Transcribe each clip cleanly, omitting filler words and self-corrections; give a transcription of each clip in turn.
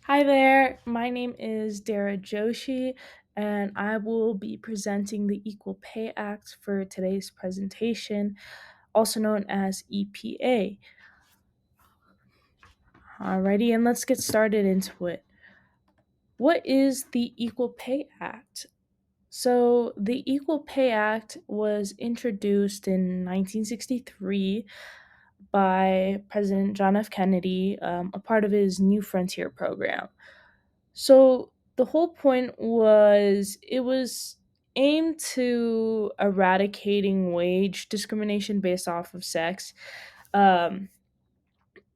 Hi there, my name is Dara Joshi, and I will be presenting the Equal Pay Act for today's presentation, also known as EPA. Alrighty, and let's get started into it. What is the Equal Pay Act? So, the Equal Pay Act was introduced in 1963 by President John F. Kennedy, a part of his New Frontier program. So the whole point was it was aimed to eradicating wage discrimination based off of sex. Um,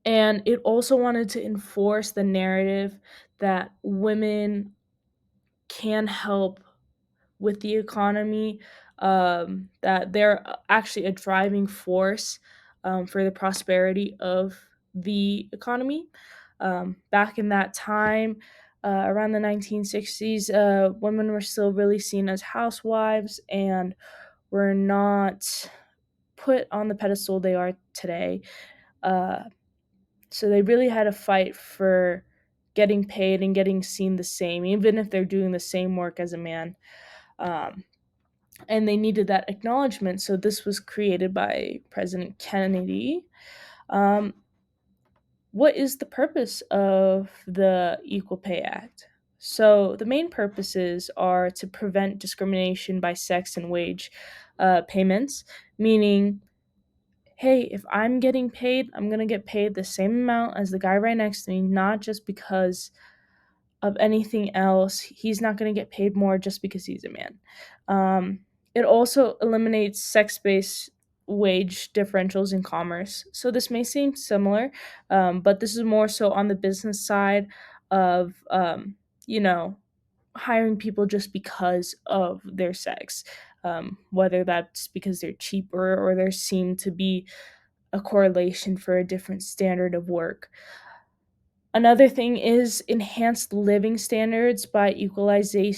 and it also wanted to enforce the narrative that women can help with the economy, that they're actually a driving force for the prosperity of the economy. Back in that time, around the 1960s, women were still really seen as housewives and were not put on the pedestal they are today. Uh, so they really had to fight for getting paid and getting seen the same, even if they're doing the same work as a man. Um, and they needed that acknowledgement. So this was created by President Kennedy. Um, what is the purpose of the Equal Pay Act? So the main purposes are to prevent discrimination by sex and wage payments, meaning, hey, if I'm getting paid, I'm going to get paid the same amount as the guy right next to me, not just because of anything else. He's not going to get paid more just because he's a man. It also eliminates sex based wage differentials in commerce. So this may seem similar, but this is more so on the business side of, you know, hiring people just because of their sex, whether that's because they're cheaper or there seem to be a correlation for a different standard of work. Another thing is enhanced living standards by equalizing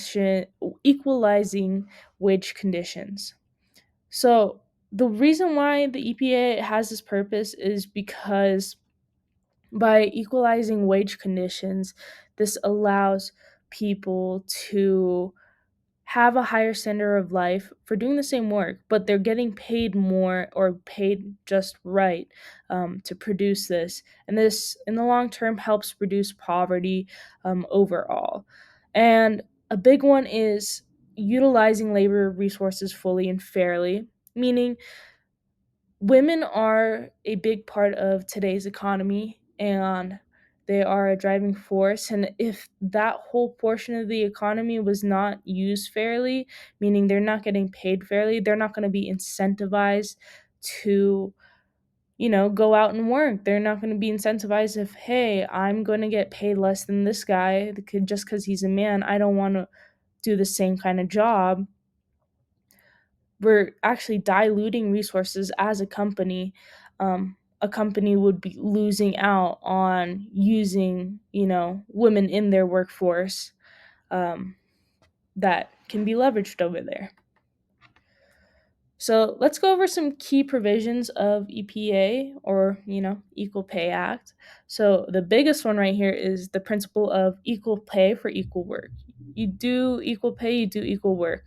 wage conditions. So the reason why the EPA has this purpose is because by equalizing wage conditions, this allows people to have a higher standard of life for doing the same work, but they're getting paid more or paid just right to produce this. And this, in the long term, helps reduce poverty overall. And a big one is utilizing labor resources fully and fairly, meaning women are a big part of today's economy and they are a driving force. And if that whole portion of the economy was not used fairly, meaning they're not getting paid fairly, they're not going to be incentivized to, go out and work. They're not going to be incentivized if, hey, I'm going to get paid less than this guy just because he's a man. I don't want to do the same kind of job. We're actually diluting resources as a company. A company would be losing out on using, women in their workforce, um, that can be leveraged over there. So let's go over some key provisions of EPA, or Equal Pay Act. So the biggest one right here is the principle of equal pay for equal work. You do equal pay, you do equal work.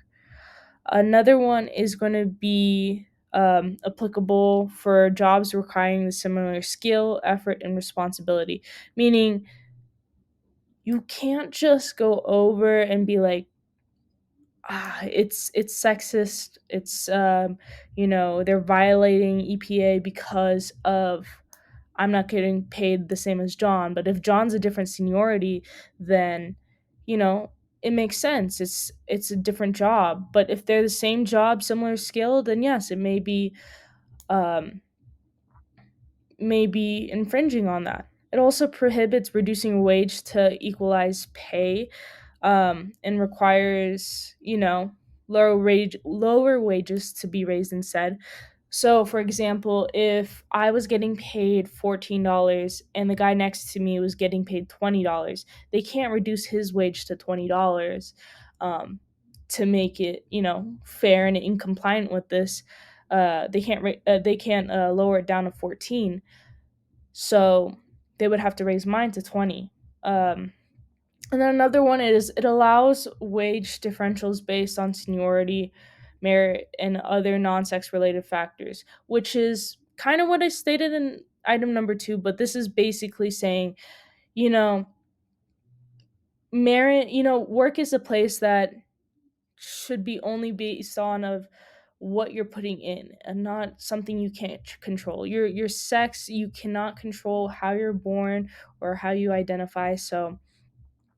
Another one is going to be applicable for jobs requiring the similar skill, effort, and responsibility. Meaning, you can't just go over and be like, it's sexist. It's they're violating EPA because of I'm not getting paid the same as John. But if John's a different seniority, then you know it makes sense. It's a different job. But if they're the same job, similar skill, then yes, it um, may be infringing on that. It also prohibits reducing wage to equalize pay, and requires lower wages to be raised instead. So, for example, if I was getting paid $14 and the guy next to me was getting paid $20, they can't reduce his wage to $20 um, to make it, fair and in compliant with this. They can't lower it down to 14. So they would have to raise mine to 20. And then another one is it allows wage differentials based on seniority, merit, and other non sex related factors, which is kind of what I stated in item number two. But this is basically saying, you know, merit, work is a place that should be only based on of what you're putting in and not something you can't control. Your sex, you cannot control how you're born or how you identify. So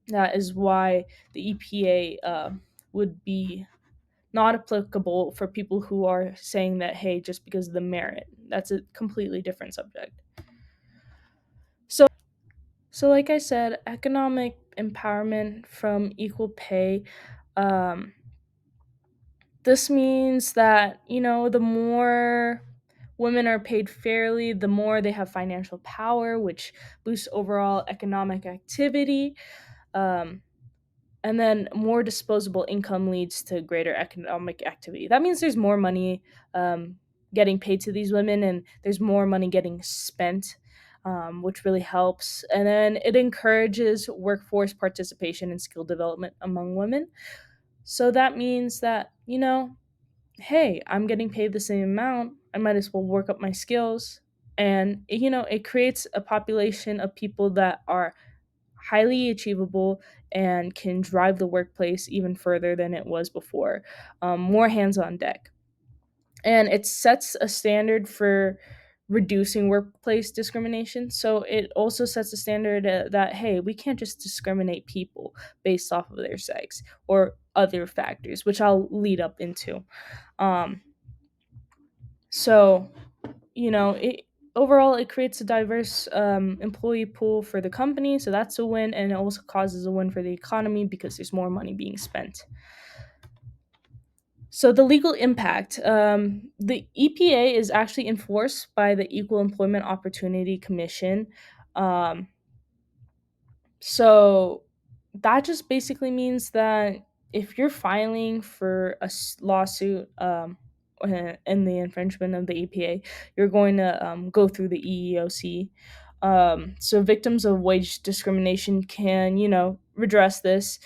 that is why the EPA would be not applicable for people who are saying that, hey, just because of the merit. That's a completely different subject. So like I said, economic empowerment from equal pay. Um, this means that, the more women are paid fairly, the more they have financial power, which boosts overall economic activity. Um, and then more disposable income leads to greater economic activity. That means there's more money getting paid to these women, and there's more money getting spent, which really helps. And then it encourages workforce participation and skill development among women. So that means that, hey, I'm getting paid the same amount. I might as well work up my skills. And, it creates a population of people that are highly achievable and can drive the workplace even further than it was before. More hands on deck. And it sets a standard for reducing workplace discrimination. So it also sets a standard that, hey, we can't just discriminate people based off of their sex or other factors, which I'll lead up into. Um, so, it overall it creates a diverse employee pool for the company, so that's a win, and it also causes a win for the economy because there's more money being spent. So the legal impact, the EPA is actually enforced by the Equal Employment Opportunity Commission. Um, So that just basically means that if you're filing for a lawsuit in the infringement of the EPA, you're going to go through the EEOC. So victims of wage discrimination can, redress this,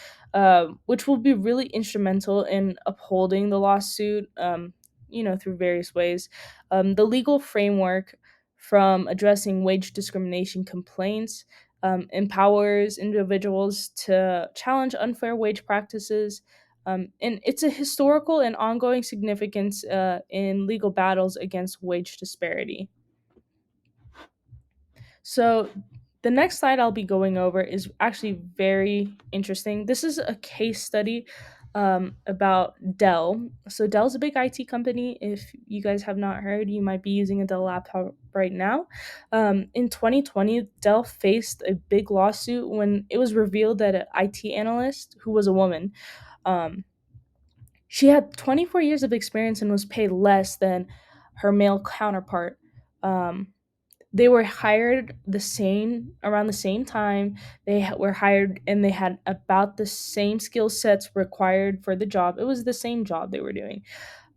which will be really instrumental in upholding the lawsuit, through various ways. The legal framework from addressing wage discrimination complaints empowers individuals to challenge unfair wage practices. And it's a historical and ongoing significance in legal battles against wage disparity. So, the next slide I'll be going over is actually very interesting. This is a case study about Dell. So, Dell's a big IT company. If you guys have not heard, you might be using a Dell laptop right now. In 2020, Dell faced a big lawsuit when it was revealed that an IT analyst, who was a woman, um, she had 24 years of experience and was paid less than her male counterpart. Um, they were hired the same around the same time. Were hired and they had about the same skill sets required for the job. It was the same job they were doing.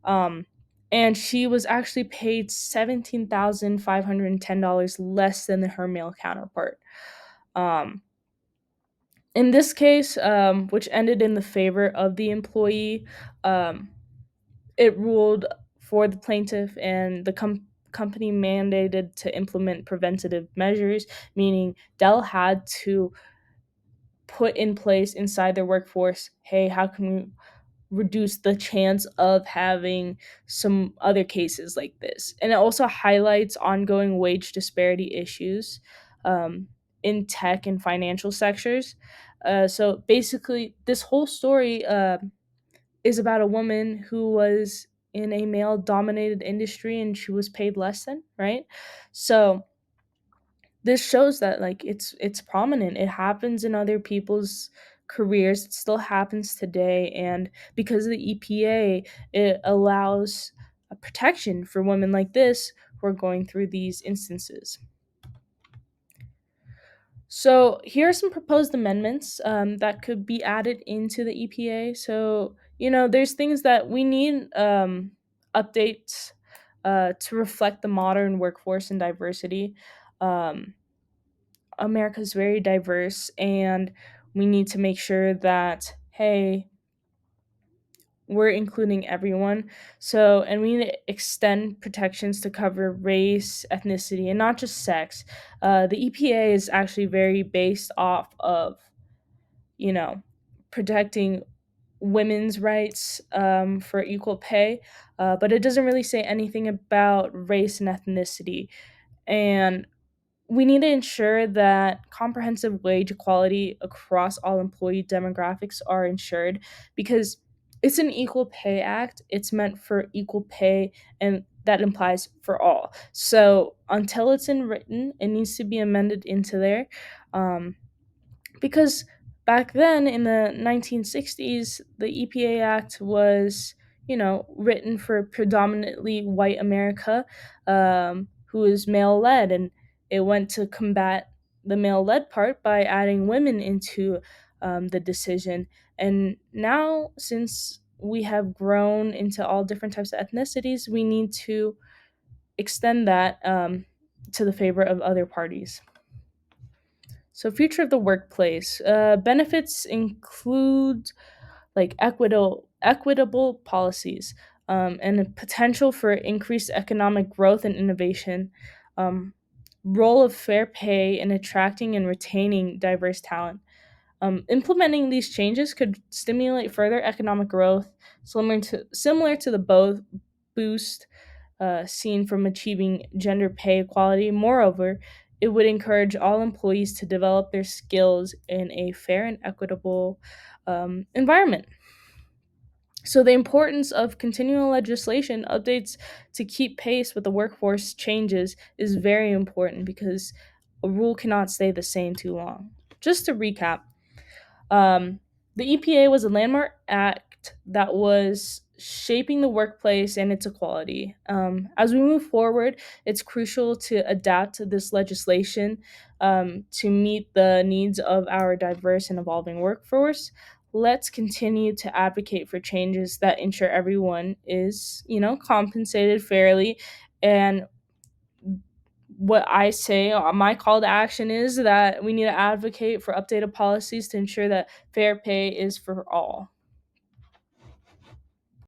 Um, and she was actually paid $17,510 less than her male counterpart. Um, in this case, which ended in the favor of the employee, um, it ruled for the plaintiff, and the company mandated to implement preventative measures, meaning Dell had to put in place inside their workforce, hey, how can we reduce the chance of having some other cases like this? And it also highlights ongoing wage disparity issues in tech and financial sectors. So basically, this whole story is about a woman who was in a male dominated industry and she was paid less than, right? So this shows that like it's prominent. It happens in other people's careers. It still happens today, and because of the EPA, it allows a protection for women like this who are going through these instances. So here are some proposed amendments that could be added into the EPA. So there's things that we need updates to reflect the modern workforce and diversity. Um, America's very diverse, and We need to make sure that, hey, we're including everyone. So, and we need to extend protections to cover race, ethnicity, and not just sex. The EPA is actually very based off of, you know, protecting women's rights for equal pay, but it doesn't really say anything about race and ethnicity. And we need to ensure that comprehensive wage equality across all employee demographics are ensured, because it's an equal pay act. It's meant for equal pay, and that implies for all. So until it's in written, it needs to be amended into there. Um, because back then in the 1960s, the EPA Act was, written for predominantly white America, who is male led, and it went to combat the male led part by adding women into the decision. And now, since we have grown into all different types of ethnicities, we need to extend that to the favor of other parties. So, future of the workplace benefits include like equitable policies, and a potential for increased economic growth and innovation. Um, Role of fair pay in attracting and retaining diverse talent. Implementing these changes could stimulate further economic growth, similar to the boost seen from achieving gender pay equality. Moreover, it would encourage all employees to develop their skills in a fair and equitable environment. So, the importance of continual legislation updates to keep pace with the workforce changes is very important, because a rule cannot stay the same too long. Just to recap, um, the EPA was a landmark act that was shaping the workplace and its equality. As we move forward, it's crucial to adapt to this legislation to meet the needs of our diverse and evolving workforce. Let's continue to advocate for changes that ensure everyone is, compensated fairly. And what I say, my call to action is that we need to advocate for updated policies to ensure that fair pay is for all.